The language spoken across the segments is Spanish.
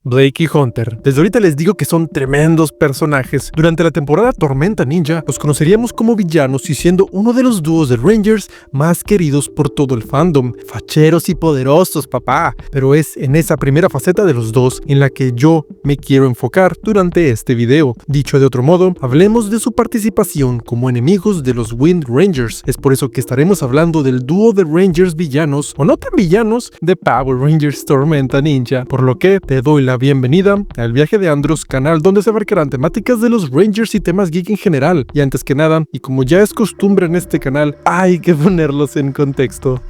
Blake y Hunter. Desde ahorita les digo que son tremendos personajes. Durante la temporada Tormenta Ninja los conoceríamos como villanos y siendo uno de los dúos de Rangers más queridos por todo el fandom. Facheros y poderosos, papá. Pero es en esa primera faceta de los dos en la que yo me quiero enfocar durante este video. Dicho de otro modo, hablemos de su participación como enemigos de los Wind Rangers. Es por eso que estaremos hablando del dúo de Rangers villanos, o no tan villanos, de Power Rangers Tormenta Ninja. Por lo que te doy la bienvenida al Viaje de Andros, canal donde se abarcarán temáticas de los Rangers y temas geek en general. Y antes que nada, y como ya es costumbre en este canal, hay que ponerlos en contexto.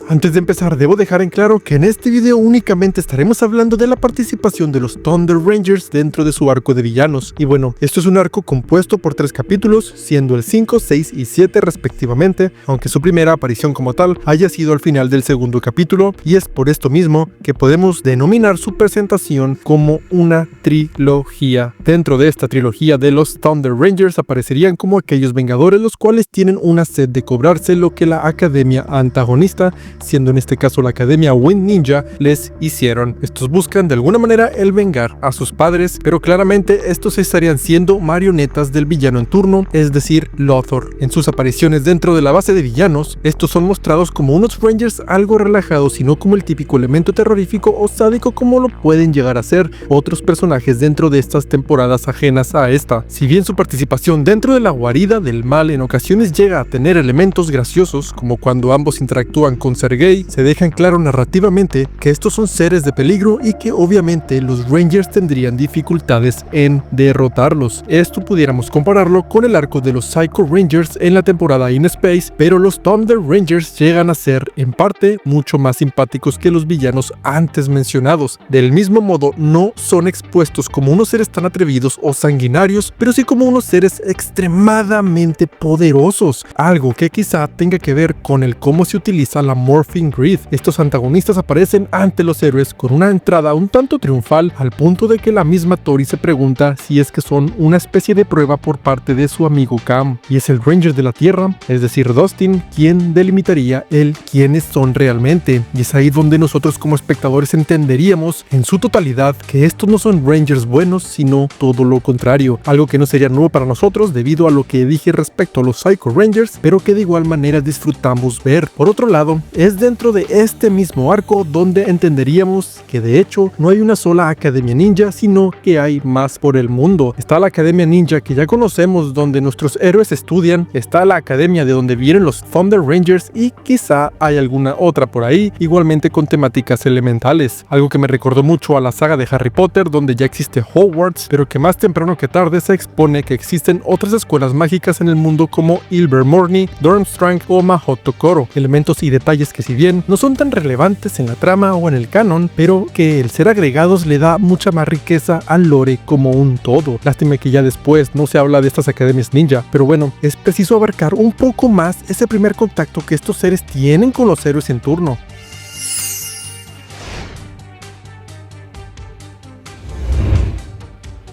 Antes de empezar, debo dejar en claro que en este video únicamente estaremos hablando de la participación de los Thunder Rangers dentro de su arco de villanos. Y bueno, esto es un arco compuesto por 3 capítulos, siendo el 5, 6 y 7 respectivamente, aunque su primera aparición como tal haya sido al final del segundo capítulo, y es por esto mismo que podemos denominar su presentación como una trilogía. Dentro de esta trilogía de los Thunder Rangers aparecerían como aquellos vengadores los cuales tienen una sed de cobrarse lo que la academia antagonista, siendo en este caso la Academia Wind Ninja, les hicieron. Estos buscan de alguna manera el vengar a sus padres, pero claramente estos estarían siendo marionetas del villano en turno, es decir, Lothor. En sus apariciones dentro de la base de villanos, estos son mostrados como unos Rangers algo relajados y no como el típico elemento terrorífico o sádico como lo pueden llegar a ser otros personajes dentro de estas temporadas ajenas a esta. Si bien su participación dentro de la guarida del mal en ocasiones llega a tener elementos graciosos, como cuando ambos interactúan con Sergei, se deja en claro narrativamente que estos son seres de peligro y que obviamente los Rangers tendrían dificultades en derrotarlos. Esto pudiéramos compararlo con el arco de los Psycho Rangers en la temporada In Space, pero los Thunder Rangers llegan a ser en parte mucho más simpáticos que los villanos antes mencionados. Del mismo modo, no son expuestos como unos seres tan atrevidos o sanguinarios, pero sí como unos seres extremadamente poderosos, algo que quizá tenga que ver con el cómo se utiliza la Morphing Grid. Estos antagonistas aparecen ante los héroes con una entrada un tanto triunfal, al punto de que la misma Tori se pregunta si es que son una especie de prueba por parte de su amigo Cam, y es el Ranger de la Tierra, es decir Dustin, quien delimitaría el quiénes son realmente, y es ahí donde nosotros como espectadores entenderíamos en su totalidad que estos no son Rangers buenos, sino todo lo contrario, algo que no sería nuevo para nosotros debido a lo que dije respecto a los Psycho Rangers, pero que de igual manera disfrutamos ver. Por otro lado, es dentro de este mismo arco donde entenderíamos que de hecho no hay una sola Academia Ninja, sino que hay más por el mundo. Está la Academia Ninja que ya conocemos, donde nuestros héroes estudian, está la Academia de donde vienen los Thunder Rangers y quizá hay alguna otra por ahí, igualmente con temáticas elementales. Algo que me recordó mucho a la saga de Harry Potter, donde ya existe Hogwarts, pero que más temprano que tarde se expone que existen otras escuelas mágicas en el mundo como Ilvermorny, Durmstrang o Mahotokoro, elementos y detalles que si bien no son tan relevantes en la trama o en el canon, pero que el ser agregados le da mucha más riqueza al lore como un todo. Lástima que ya después no se habla de estas academias ninja, pero bueno, es preciso abarcar un poco más ese primer contacto que estos seres tienen con los héroes en turno.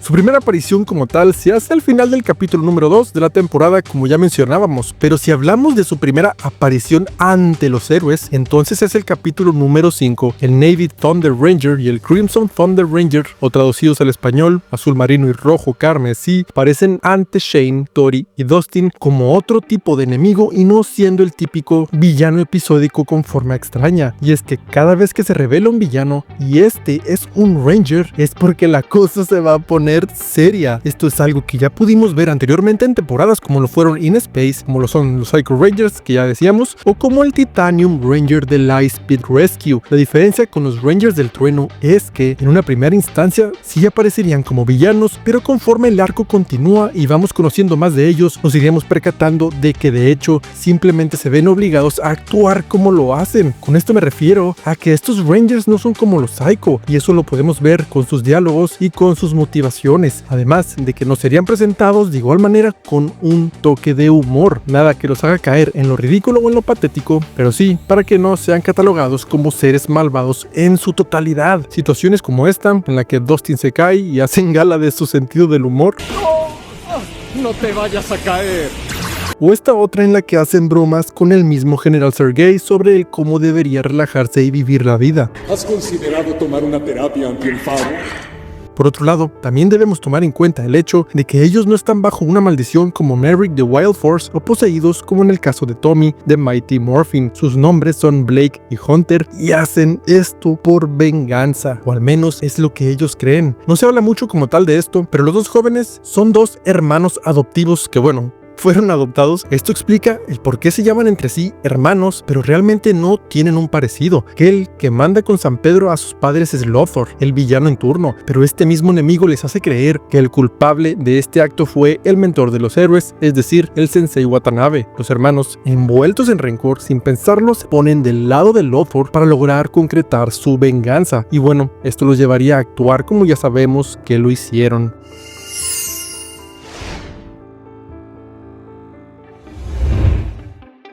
Su primera aparición como tal se hace al final del capítulo número 2 de la temporada, como ya mencionábamos, pero si hablamos de su primera aparición ante los héroes, entonces es el capítulo número 5, el Navy Thunder Ranger y el Crimson Thunder Ranger, o traducidos al español, azul marino y rojo carmesí, aparecen ante Shane, Tori y Dustin como otro tipo de enemigo y no siendo el típico villano episódico con forma extraña. Y es que cada vez que se revela un villano y este es un Ranger, es porque la cosa se va a poner seria. Esto es algo que ya pudimos ver anteriormente en temporadas como lo fueron In Space, como lo son los Psycho Rangers que ya decíamos, o como el Titanium Ranger de Lightspeed Rescue. La diferencia con los Rangers del Trueno es que en una primera instancia sí aparecerían como villanos, pero conforme el arco continúa y vamos conociendo más de ellos, nos iríamos percatando de que de hecho simplemente se ven obligados a actuar como lo hacen. Con esto me refiero a que estos Rangers no son como los Psycho, y eso lo podemos ver con sus diálogos y con sus motivaciones, además de que nos serían presentados de igual manera con un toque de humor, nada que los haga caer en lo ridículo o en lo patético, pero sí para que no sean catalogados como seres malvados en su totalidad. Situaciones como esta, en la que Dustin se cae y hacen gala de su sentido del humor. ¡No! ¡No te vayas a caer! o esta otra en la que hacen bromas con el mismo General Sergei sobre el cómo debería relajarse y vivir la vida. ¿Has considerado tomar una terapia antiinfamo? Por otro lado, también debemos tomar en cuenta el hecho de que ellos no están bajo una maldición como Merrick de Wild Force o poseídos como en el caso de Tommy de Mighty Morphin. Sus nombres son Blake y Hunter y hacen esto por venganza, o al menos es lo que ellos creen. No se habla mucho como tal de esto, pero los dos jóvenes son dos hermanos adoptivos que fueron adoptados. Esto explica el por qué se llaman entre sí hermanos, pero realmente no tienen un parecido. Que el que manda con San Pedro a sus padres es Lothor, el villano en turno, pero este mismo enemigo les hace creer que el culpable de este acto fue el mentor de los héroes, es decir, el Sensei Watanabe. Los hermanos, envueltos en rencor, sin pensarlo, se ponen del lado de Lothor para lograr concretar su venganza. Y bueno, esto los llevaría a actuar como ya sabemos que lo hicieron.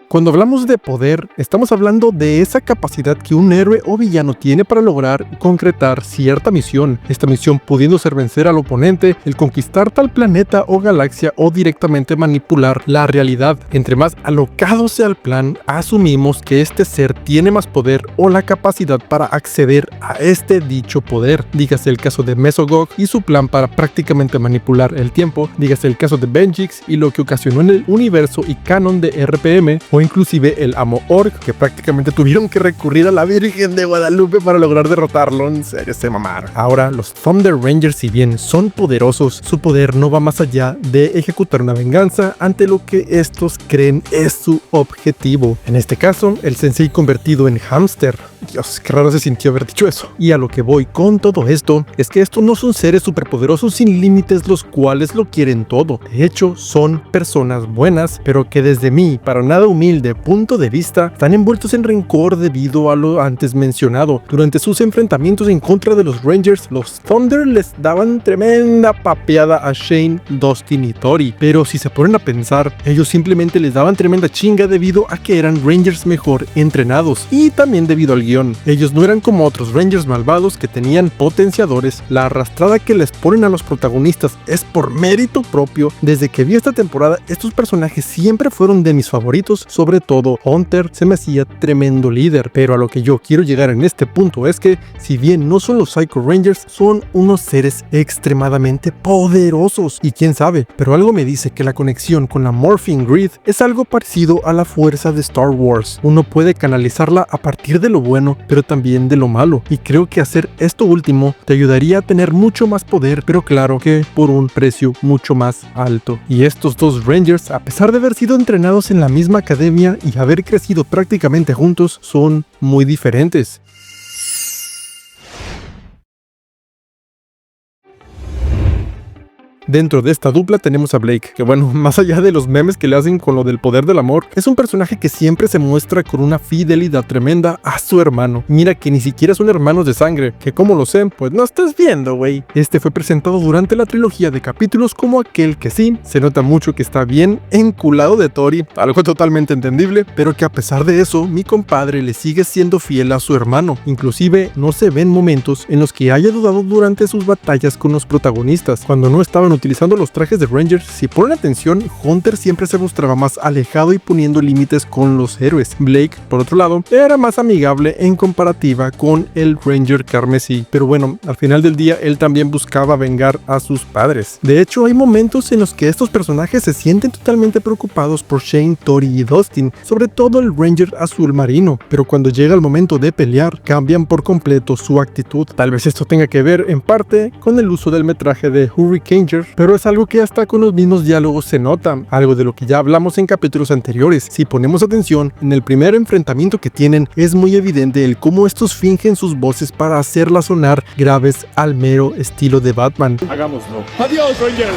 Cuando hablamos de poder, estamos hablando de esa capacidad que un héroe o villano tiene para lograr y concretar cierta misión. Esta misión pudiendo ser vencer al oponente, el conquistar tal planeta o galaxia o directamente manipular la realidad. Entre más alocado sea el plan, asumimos que este ser tiene más poder o la capacidad para acceder a este dicho poder. Dígase el caso de Mesogog y su plan para prácticamente manipular el tiempo. Dígase el caso de Benjix y lo que ocasionó en el universo y canon de RPM, o inclusive el Amo Orc, que prácticamente tuvieron que recurrir a la Virgen de Guadalupe para lograr derrotarlo. En serio, se mamaron. Ahora, los Thunder Rangers, si bien son poderosos, su poder no va más allá de ejecutar una venganza ante lo que estos creen es su objetivo. En este caso, el Sensei convertido en hámster. Dios, qué raro se sintió haber dicho eso. Y a lo que voy con todo esto es que estos no son seres superpoderosos sin límites los cuales lo quieren todo. De hecho, son personas buenas, pero que desde mi para nada humilde punto de vista están envueltos en rencor debido a lo antes mencionado. Durante sus enfrentamientos en contra de los Rangers, los Thunder les daban tremenda papeada a Shane, Dustin y Tori, pero si se ponen a pensar, ellos simplemente les daban tremenda chinga debido a que eran Rangers mejor entrenados y también debido al guión. Ellos no eran como otros Rangers malvados que tenían potenciadores. La arrastrada que les ponen a los protagonistas es por mérito propio. Desde que vi esta temporada, estos personajes siempre fueron de mis favoritos. Sobre todo, Hunter se me hacía tremendo líder, pero a lo que yo quiero llegar en este punto es que, si bien no son los Psycho Rangers, son unos seres extremadamente poderosos. Y quién sabe, pero algo me dice que la conexión con la Morphing Grid es algo parecido a la fuerza de Star Wars. Uno puede canalizarla a partir de lo bueno, pero también de lo malo. Y creo que hacer esto último te ayudaría a tener mucho más poder, pero claro que por un precio mucho más alto. Y estos dos Rangers, a pesar de haber sido entrenados en la misma academia y haber crecido prácticamente juntos, son muy diferentes. Dentro de esta dupla tenemos a Blake, que más allá de los memes que le hacen con lo del poder del amor, es un personaje que siempre se muestra con una fidelidad tremenda a su hermano. Mira que ni siquiera son hermanos de sangre, que como lo sé, pues no estás viendo, güey. Este fue presentado durante la trilogía de capítulos como aquel que sí, se nota mucho que está bien enculado de Tori, algo totalmente entendible, pero que a pesar de eso, mi compadre le sigue siendo fiel a su hermano. Inclusive, no se ven momentos en los que haya dudado durante sus batallas con los protagonistas. Cuando no estaban utilizando los trajes de Rangers, si ponen atención, Hunter siempre se mostraba más alejado y poniendo límites con los héroes. Blake, por otro lado, era más amigable en comparativa con el Ranger carmesí, pero bueno, al final del día él también buscaba vengar a sus padres. De hecho, hay momentos en los que estos personajes se sienten totalmente preocupados por Shane, Tori y Dustin, sobre todo el Ranger azul marino, pero cuando llega el momento de pelear, cambian por completo su actitud. Tal vez esto tenga que ver en parte con el uso del metraje de Hurricaneer, pero es algo que hasta con los mismos diálogos se nota, algo de lo que ya hablamos en capítulos anteriores. Si ponemos atención, en el primer enfrentamiento que tienen, es muy evidente el cómo estos fingen sus voces para hacerlas sonar graves al mero estilo de Batman. Hagámoslo. ¡Adiós, Rangers!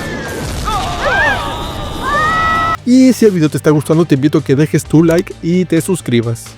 Y si el video te está gustando, te invito a que dejes tu like y te suscribas.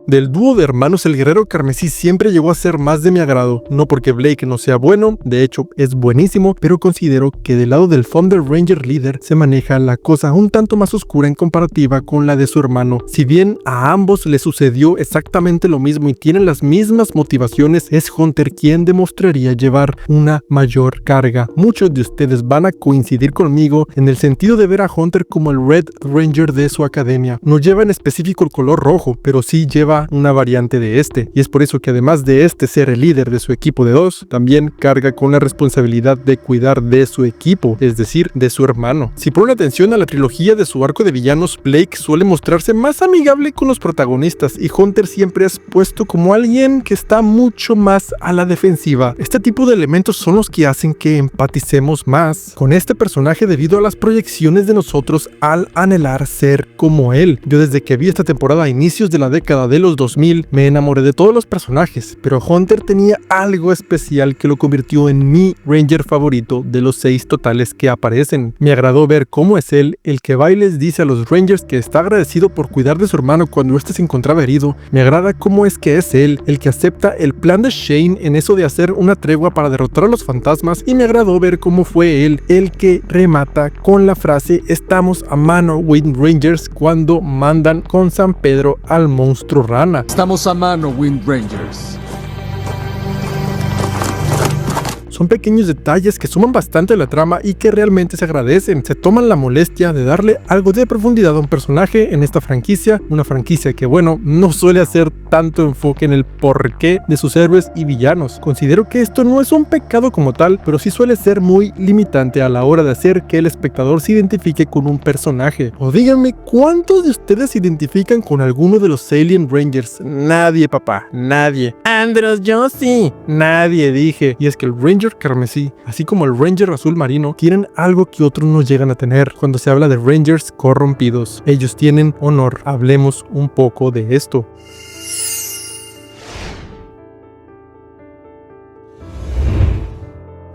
Del dúo de hermanos, el Guerrero Carmesí siempre llegó a ser más de mi agrado, no porque Blake no sea bueno, de hecho es buenísimo, pero considero que del lado del Thunder Ranger líder se maneja la cosa un tanto más oscura en comparativa con la de su hermano. Si bien a ambos les sucedió exactamente lo mismo y tienen las mismas motivaciones, es Hunter quien demostraría llevar una mayor carga. Muchos de ustedes van a coincidir conmigo en el sentido de ver a Hunter como el Red Ranger de su academia. No lleva en específico el color rojo, pero sí lleva una variante de este, y es por eso que además de este ser el líder de su equipo de dos, también carga con la responsabilidad de cuidar de su equipo, es decir, de su hermano. Si ponen atención a la trilogía de su arco de villanos, Blake suele mostrarse más amigable con los protagonistas y Hunter siempre es puesto como alguien que está mucho más a la defensiva. Este tipo de elementos son los que hacen que empaticemos más con este personaje debido a las proyecciones de nosotros al anhelar ser como él. Yo desde que vi esta temporada a inicios de la década de los 2000 me enamoré de todos los personajes, pero Hunter tenía algo especial que lo convirtió en mi Ranger favorito de los 6 totales que aparecen. Me agradó ver cómo es él el que va y les dice a los Rangers que está agradecido por cuidar de su hermano cuando éste se encontraba herido. Me agrada cómo es que es él el que acepta el plan de Shane en eso de hacer una tregua para derrotar a los fantasmas, y me agradó ver cómo fue él el que remata con la frase "estamos a mano Wind Rangers" cuando mandan con San Pedro al monstruo rana. Estamos a mano, Wind Rangers. Son pequeños detalles que suman bastante a la trama y que realmente se agradecen. Se toman la molestia de darle algo de profundidad a un personaje en esta franquicia, una franquicia que, bueno, no suele hacer tanto enfoque en el porqué de sus héroes y villanos. Considero que esto no es un pecado como tal, pero sí suele ser muy limitante a la hora de hacer que el espectador se identifique con un personaje. O díganme, ¿cuántos de ustedes se identifican con alguno de los Alien Rangers? Nadie, papá, nadie. Andros, yo sí. Nadie, dije. Y es que el Ranger Carmesí, así como el Ranger Azul Marino, tienen algo que otros no llegan a tener cuando se habla de Rangers corrompidos. Ellos tienen honor. Hablemos un poco de esto.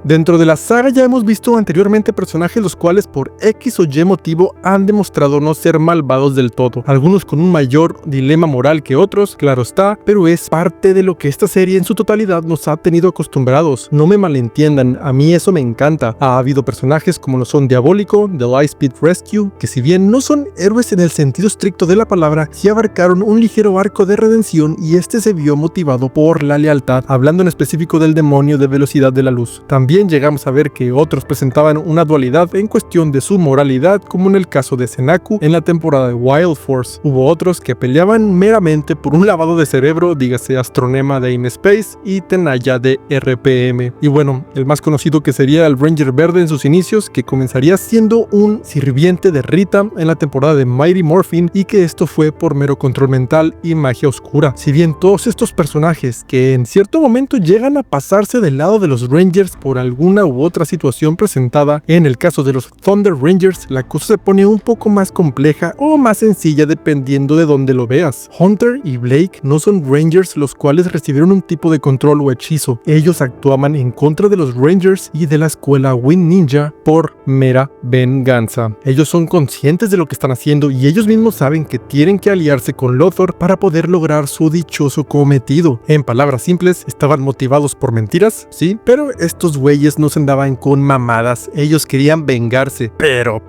Dentro de la saga ya hemos visto anteriormente personajes los cuales por X o Y motivo han demostrado no ser malvados del todo, algunos con un mayor dilema moral que otros, claro está, pero es parte de lo que esta serie en su totalidad nos ha tenido acostumbrados. No me malentiendan, a mí eso me encanta. Ha habido personajes como lo son Diabólico, The Lightspeed Rescue, que si bien no son héroes en el sentido estricto de la palabra, sí abarcaron un ligero arco de redención y este se vio motivado por la lealtad, hablando en específico del demonio de velocidad de la luz. También llegamos a ver que otros presentaban una dualidad en cuestión de su moralidad, como en el caso de Senaku en la temporada de Wild Force. Hubo otros que peleaban meramente por un lavado de cerebro, dígase Astronema de In Space y Tenaya de RPM. Y bueno, el más conocido que sería el Ranger Verde en sus inicios, que comenzaría siendo un sirviente de Rita en la temporada de Mighty Morphin, y que esto fue por mero control mental y magia oscura. Si bien todos estos personajes que en cierto momento llegan a pasarse del lado de los Rangers por alguna u otra situación presentada, en el caso de los Thunder Rangers la cosa se pone un poco más compleja o más sencilla dependiendo de donde lo veas. Hunter y Blake no son Rangers los cuales recibieron un tipo de control o hechizo. Ellos actuaban en contra de los Rangers y de la escuela Wind Ninja por mera venganza. Ellos son conscientes de lo que están haciendo y ellos mismos saben que tienen que aliarse con Lothar para poder lograr su dichoso cometido. En palabras simples, estaban motivados por mentiras, sí, pero estos güeyes no se andaban con mamadas. Ellos querían vengarse, pero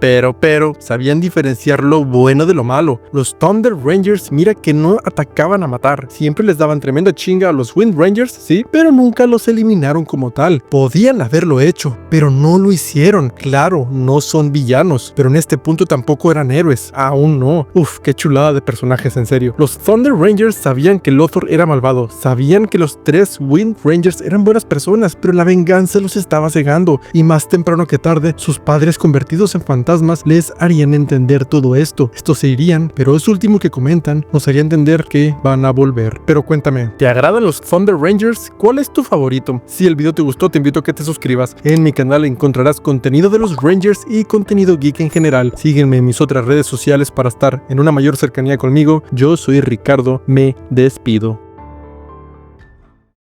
sabían diferenciar lo bueno de lo malo. Los Thunder Rangers, mira que no atacaban a matar, siempre les daban tremenda chinga a los Wind Rangers, sí, pero nunca los eliminaron como tal. Podían haberlo hecho, pero no lo hicieron. Claro, no son villanos, pero en este punto tampoco eran héroes, aún no. Uf, qué chulada de personajes, en serio. Los Thunder Rangers sabían que Lothar era malvado, sabían que los 3 Wind Rangers eran buenas personas, pero la venganza los estaba cegando, y más temprano que tarde sus padres convertidos en fantasmas les harían entender todo esto. Estos se irían, pero eso último que comentan nos haría entender que van a volver. Pero cuéntame, ¿te agradan los Thunder Rangers? ¿Cuál es tu favorito? Si el video te gustó, te invito a que te suscribas. En mi canal encontrarás contenido de los Rangers y contenido geek en general. Sígueme en mis otras redes sociales para estar en una mayor cercanía conmigo. Yo soy Ricardo, me despido.